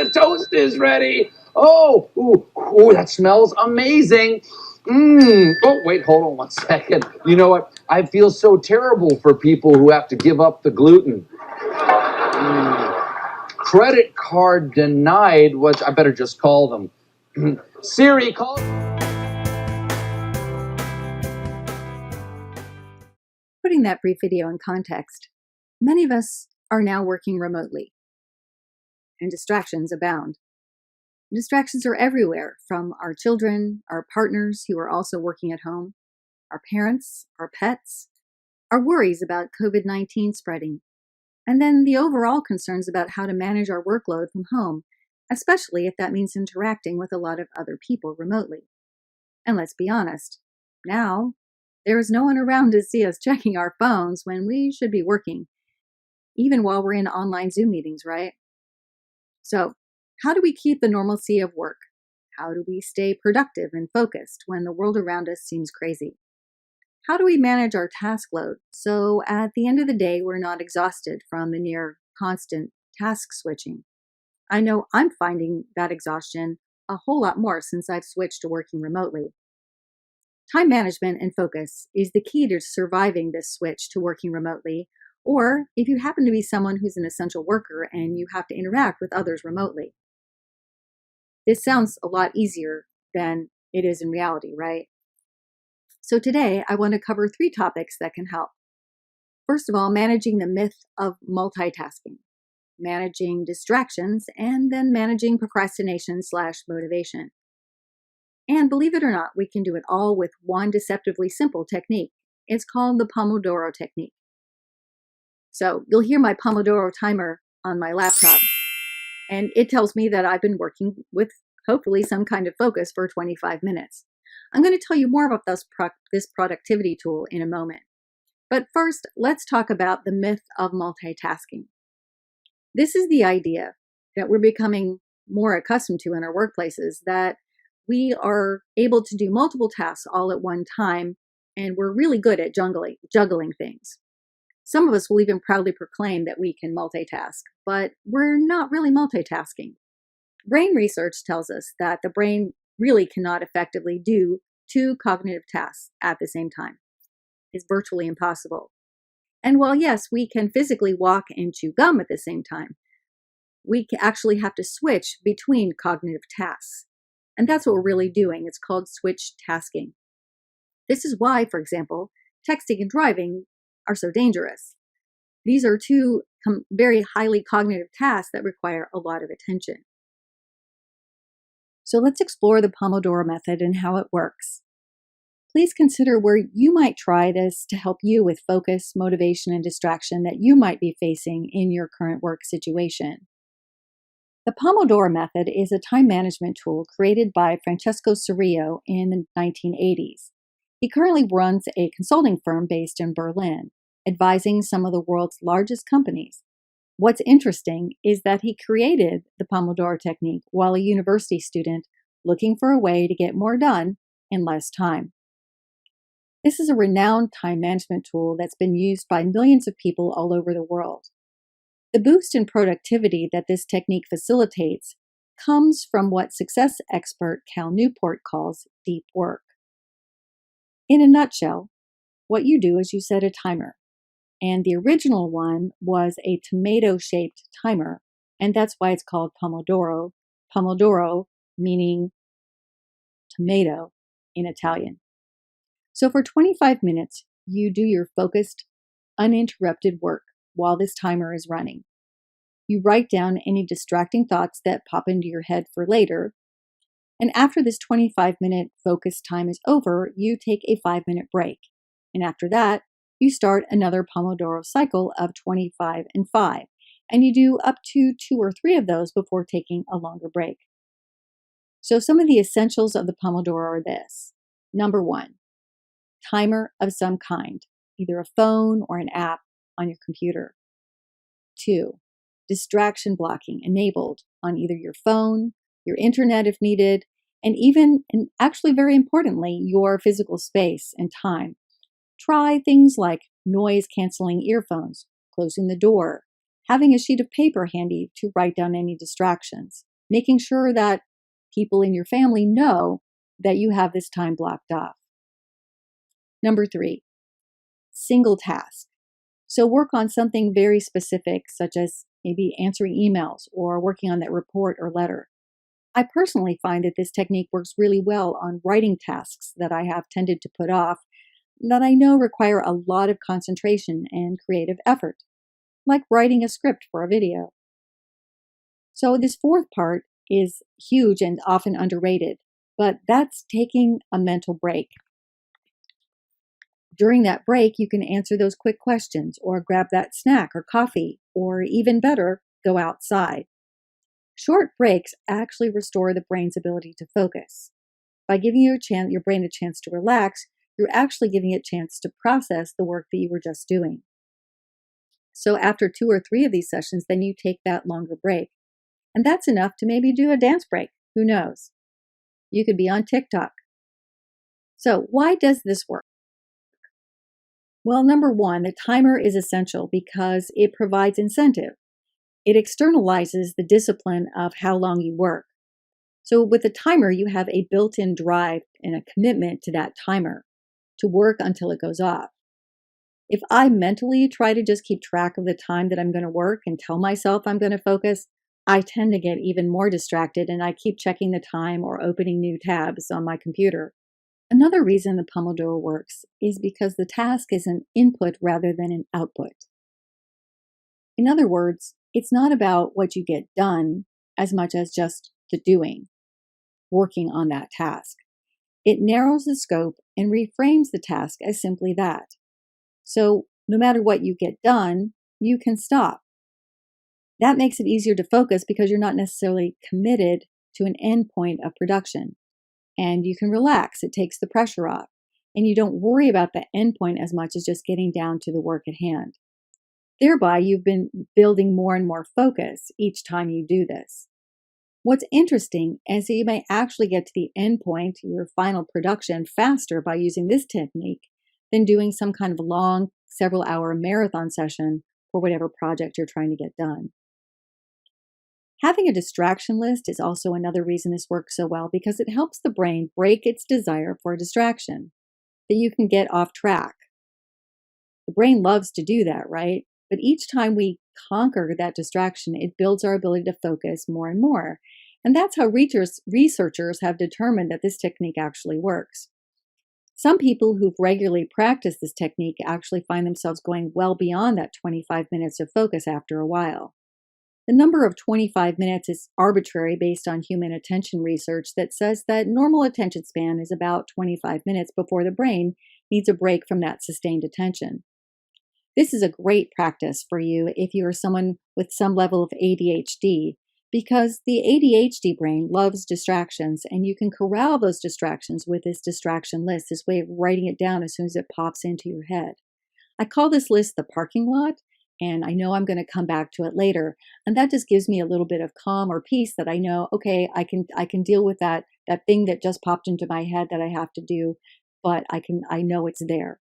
the toast is ready. Oh, that smells amazing. Oh, wait, hold on 1 second. You know what? I feel so terrible for people who have to give up the gluten. Credit card denied. What? I better just call them. Siri, call. Putting that brief video in context, many of us are now working remotely, and distractions abound. Distractions are everywhere, from our children, our partners who are also working at home, our parents, our pets, our worries about COVID-19 spreading, and then the overall concerns about how to manage our workload from home, especially if that means interacting with a lot of other people remotely. And let's be honest, now there is no one around to see us checking our phones when we should be working, even while we're in online Zoom meetings, right? So, how do we keep the normalcy of work? How do we stay productive and focused when the world around us seems crazy? How do we manage our task load so at the end of the day we're not exhausted from the near constant task switching? I know I'm finding that exhaustion a whole lot more since I've switched to working remotely. Time management and focus is the key to surviving this switch to working remotely, or if you happen to be someone who's an essential worker and you have to interact with others remotely. This sounds a lot easier than it is in reality, right? So today I want to cover 3 topics that can help. First of all, managing the myth of multitasking, managing distractions, and then managing procrastination/motivation. And believe it or not, we can do it all with one deceptively simple technique. It's called the Pomodoro technique. So you'll hear my Pomodoro timer on my laptop, and it tells me that I've been working with hopefully some kind of focus for 25 minutes. I'm going to tell you more about this productivity tool in a moment. But first, let's talk about the myth of multitasking. This is the idea that we're becoming more accustomed to in our workplaces, that we are able to do multiple tasks all at one time, and we're really good at juggling things. Some of us will even proudly proclaim that we can multitask, but we're not really multitasking. Brain research tells us that the brain really cannot effectively do 2 cognitive tasks at the same time. It's virtually impossible. And while yes, we can physically walk and chew gum at the same time, we actually have to switch between cognitive tasks. And that's what we're really doing. It's called switch tasking. This is why, for example, texting and driving are so dangerous. These are 2 very highly cognitive tasks that require a lot of attention. So let's explore the Pomodoro method and how it works. Please consider where you might try this to help you with focus, motivation, and distraction that you might be facing in your current work situation. The Pomodoro method is a time management tool created by Francesco Cirillo in the 1980s. He currently runs a consulting firm based in Berlin, advising some of the world's largest companies. What's interesting is that he created the Pomodoro technique while a university student looking for a way to get more done in less time. This is a renowned time management tool that's been used by millions of people all over the world. The boost in productivity that this technique facilitates comes from what success expert Cal Newport calls deep work. In a nutshell, what you do is you set a timer. And the original one was a tomato-shaped timer, and that's why it's called Pomodoro. Pomodoro meaning tomato in Italian. So for 25 minutes, you do your focused, uninterrupted work while this timer is running. You write down any distracting thoughts that pop into your head for later. And after this 25-minute focus time is over, you take a 5-minute break. And after that, you start another Pomodoro cycle of 25 and 5. And you do up to 2 or 3 of those before taking a longer break. So some of the essentials of the Pomodoro are this. Number 1, timer of some kind, either a phone or an app on your computer. 2, distraction blocking enabled on either your phone, your internet if needed, and even, and actually very importantly, your physical space and time. Try things like noise-canceling earphones, closing the door, having a sheet of paper handy to write down any distractions. making sure that people in your family know that you have this time blocked off. Number 3, single task. So work on something very specific, such as maybe answering emails or working on that report or letter. I personally find that this technique works really well on writing tasks that I have tended to put off that I know require a lot of concentration and creative effort, like writing a script for a video. So this fourth part is huge and often underrated, but that's taking a mental break. During that break, you can answer those quick questions or grab that snack or coffee, or even better, go outside. Short breaks actually restore the brain's ability to focus. By giving your brain a chance to relax, you're actually giving it a chance to process the work that you were just doing. So after 2 or 3 of these sessions, then you take that longer break. And that's enough to maybe do a dance break. Who knows? You could be on TikTok. So why does this work? Well, number 1, the timer is essential because it provides incentive. It externalizes the discipline of how long you work. So with a timer, you have a built-in drive and a commitment to that timer to work until it goes off. If I mentally try to just keep track of the time that I'm going to work and tell myself I'm going to focus, I tend to get even more distracted and I keep checking the time or opening new tabs on my computer. Another reason the Pomodoro works is because the task is an input rather than an output. In other words, it's not about what you get done as much as just the doing, working on that task. It narrows the scope and reframes the task as simply that. So no matter what you get done, you can stop. That makes it easier to focus because you're not necessarily committed to an end point of production. And you can relax. It takes the pressure off. And you don't worry about the end point as much as just getting down to the work at hand. Thereby, you've been building more and more focus each time you do this. What's interesting is that you may actually get to the end point, your final production, faster by using this technique than doing some kind of long, several-hour marathon session for whatever project you're trying to get done. Having a distraction list is also another reason this works so well because it helps the brain break its desire for a distraction, that you can get off track. The brain loves to do that, right? But each time we conquer that distraction, it builds our ability to focus more and more. And that's how researchers have determined that this technique actually works. Some people who've regularly practiced this technique actually find themselves going well beyond that 25 minutes of focus after a while. The number of 25 minutes is arbitrary based on human attention research that says that normal attention span is about 25 minutes before the brain needs a break from that sustained attention. This is a great practice for you if you are someone with some level of ADHD, because the ADHD brain loves distractions, and you can corral those distractions with this distraction list, this way of writing it down as soon as it pops into your head. I call this list the parking lot, and I know I'm going to come back to it later, and that just gives me a little bit of calm or peace that I know, okay, I can deal with that thing that just popped into my head that I have to do, but I know it's there.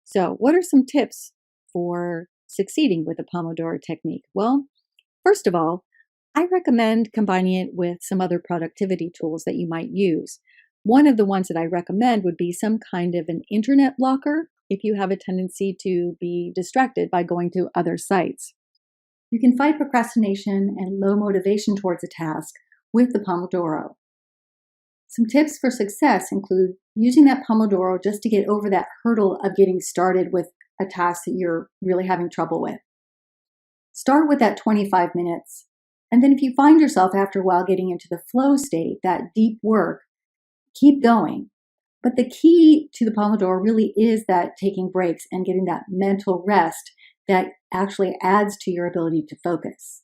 So what are some tips for succeeding with the Pomodoro technique? Well, first of all, I recommend combining it with some other productivity tools that you might use. One of the ones that I recommend would be some kind of an internet blocker if you have a tendency to be distracted by going to other sites. You can fight procrastination and low motivation towards a task with the Pomodoro. Some tips for success include using that Pomodoro just to get over that hurdle of getting started with a task that you're really having trouble with. Start with that 25 minutes, and then if you find yourself after a while getting into the flow state, that deep work, keep going. But the key to the Pomodoro really is that taking breaks and getting that mental rest that actually adds to your ability to focus.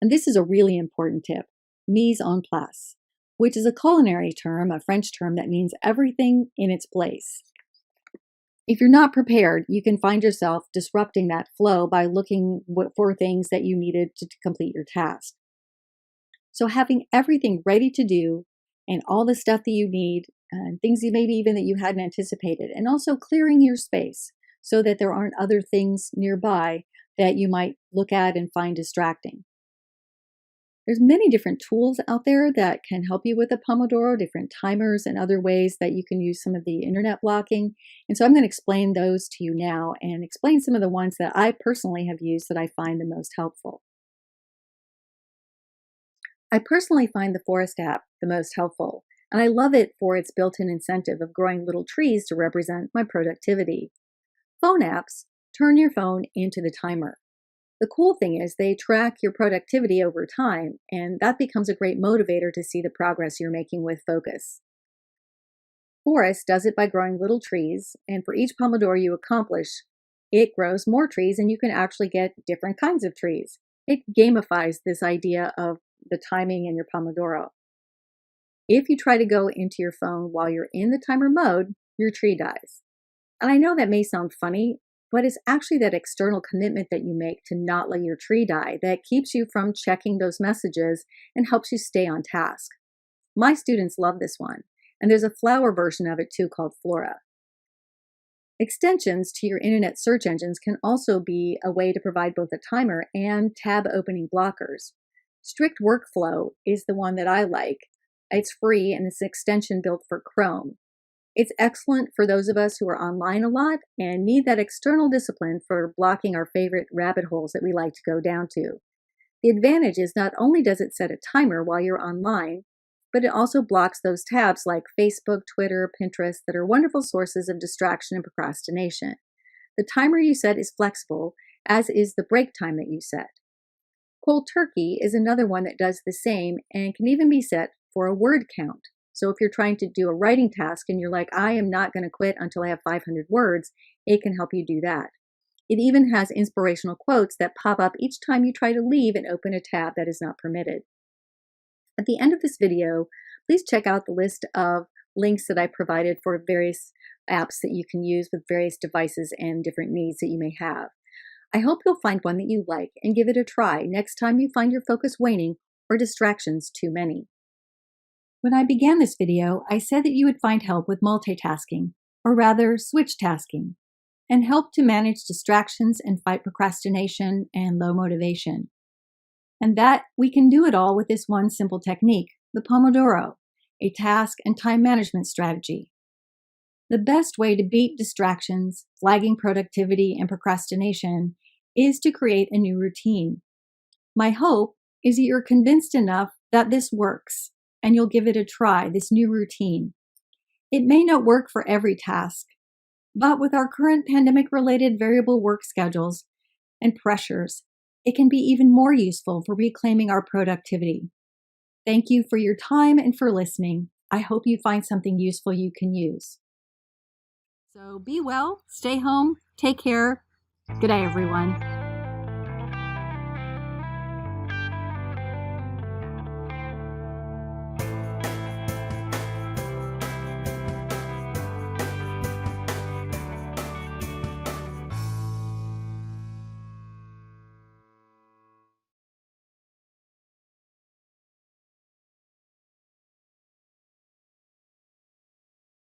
And this is a really important tip, mise en place, which is a culinary term, a French term that means everything in its place. If you're not prepared, you can find yourself disrupting that flow by looking for things that you needed to complete your task. So having everything ready to do and all the stuff that you need and things maybe even that you hadn't anticipated, and also clearing your space so that there aren't other things nearby that you might look at and find distracting. There's many different tools out there that can help you with the Pomodoro, different timers and other ways that you can use some of the internet blocking. And so I'm going to explain those to you now and explain some of the ones that I personally have used that I find the most helpful. I personally find the Forest app the most helpful, and I love it for its built-in incentive of growing little trees to represent my productivity. Phone apps turn your phone into the timer. The cool thing is they track your productivity over time, and that becomes a great motivator to see the progress you're making with focus. Forest does it by growing little trees, and for each Pomodoro you accomplish, it grows more trees, and you can actually get different kinds of trees. It gamifies this idea of the timing in your Pomodoro. If you try to go into your phone while you're in the timer mode, your tree dies. And I know that may sound funny, but it's actually that external commitment that you make to not let your tree die that keeps you from checking those messages and helps you stay on task. My students love this one, and there's a flower version of it too called Flora. Extensions to your internet search engines can also be a way to provide both a timer and tab opening blockers. Strict Workflow is the one that I like. It's free and it's an extension built for Chrome. It's excellent for those of us who are online a lot and need that external discipline for blocking our favorite rabbit holes that we like to go down to. The advantage is not only does it set a timer while you're online, but it also blocks those tabs like Facebook, Twitter, Pinterest that are wonderful sources of distraction and procrastination. The timer you set is flexible, as is the break time that you set. Cold Turkey is another one that does the same and can even be set for a word count. So if you're trying to do a writing task and you're like, I am not going to quit until I have 500 words, it can help you do that. It even has inspirational quotes that pop up each time you try to leave and open a tab that is not permitted. At the end of this video, please check out the list of links that I provided for various apps that you can use with various devices and different needs that you may have. I hope you'll find one that you like and give it a try next time you find your focus waning or distractions too many. When I began this video, I said that you would find help with multitasking, or rather switch tasking, and help to manage distractions and fight procrastination and low motivation. And that we can do it all with this one simple technique, the Pomodoro, a task and time management strategy. The best way to beat distractions, flagging productivity, and procrastination is to create a new routine. My hope is that you're convinced enough that this works, and you'll give it a try, this new routine. It may not work for every task, but with our current pandemic-related variable work schedules and pressures, it can be even more useful for reclaiming our productivity. Thank you for your time and for listening. I hope you find something useful you can use. So be well, stay home, take care. Good day, everyone.